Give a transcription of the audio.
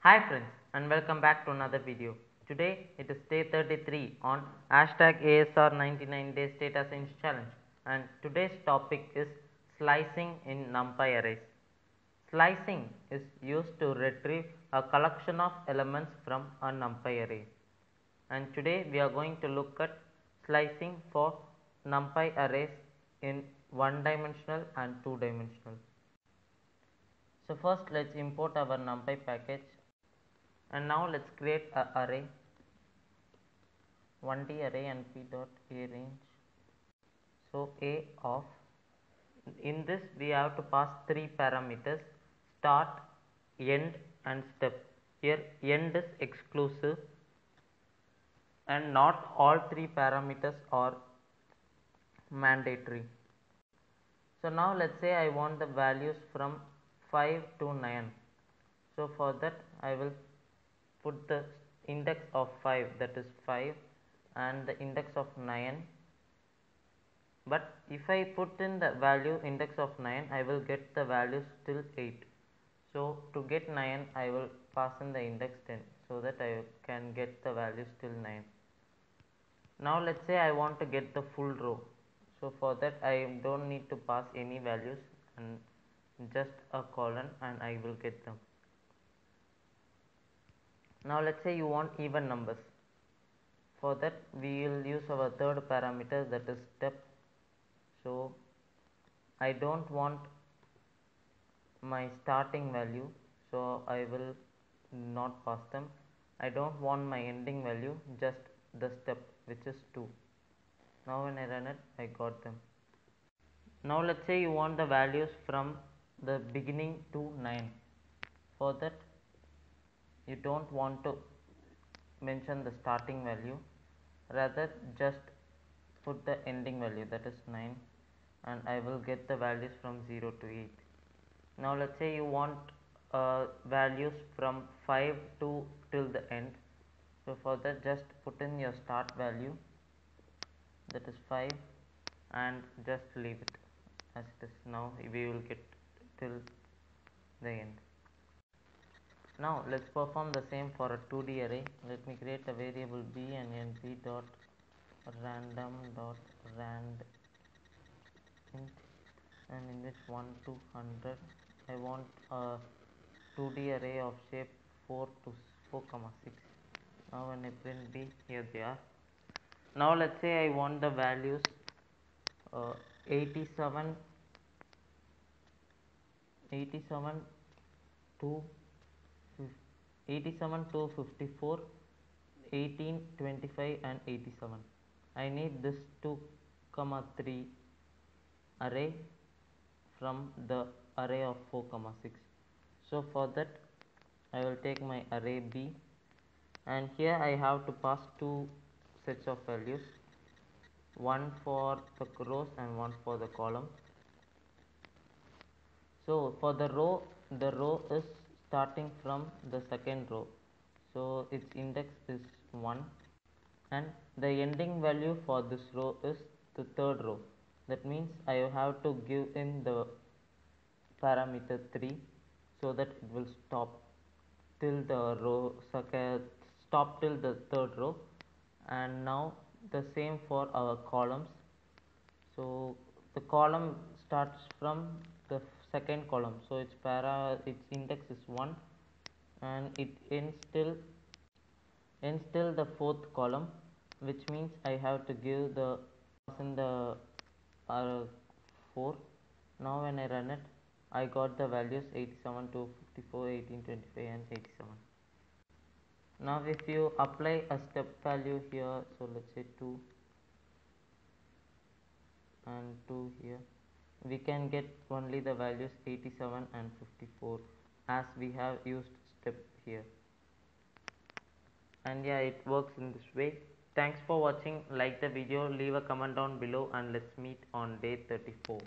Hi friends and welcome back to another video. Today it is day 33 on hashtag ASR 99 days data science challenge, and today's topic is slicing in NumPy arrays. Slicing is used to retrieve a collection of elements from a NumPy array, and today we are going to look at slicing for NumPy arrays in one dimensional and two dimensional. So first let's import our NumPy package. And now let's create a array 1D array and p dot a range. So a of, in this we have to pass three parameters: start, end and step. Here end is exclusive and not all three parameters are mandatory. So now let's say I want the values from 5 to 9. So for that I will put the index of 5, that is 5, and the index of 9. But if I put in the value index of 9, I will get the values till 8. So to get 9 I will pass in the index 10 so that I can get the values till 9. Now let's say I want to get the full row. So for that I don't need to pass any values and just a colon and I will get them. Now let's say you want even numbers. For that we will use our third parameter, that is step. So I don't want my starting value, so I will not pass them. I don't want my ending value, just the step, which is 2. Now when I run it, I got them. Now let's say you want the values from the beginning to 9. For that you don't want to mention the starting value, rather just put the ending value, that is 9, and I will get the values from 0 to 8. Now let's say you want values from 5 to till the end. So for that just put in your start value, that is 5, and just leave it as it is. Now we will get till the end. Now let's perform the same for a 2D array. Let me create a variable b and np dot random dot rand int, and in this 1 to 100 I want a 2D array of shape 4 to 4, 6. Now when I print b, here they are. Now let's say I want the values 87 to 54, 18, 25 and 87. I need this 2, 3 array from the array of 4, 6. So for that I will take my array b, and here I have to pass two sets of values, one for the rows and one for the column. So for the row is starting from the second row, so its index is 1, and the ending value for this row is the third row. That means I have to give in the parameter 3 so that it will stop till the row stop till the third row. And now the same for our columns. So the column starts from the second column, so its index is 1, and it ends till the fourth column, which means I have to give the in the 4. Now when I run it, I got the values 87 to 54, 18, 25 and 87. Now if you apply a step value here, so let's say 2 and 2 here, we can get only the values 87 and 54 as we have used step here. And yeah, it works in this way. Thanks for watching. Like the video, leave a comment down below, and let's meet on day 34.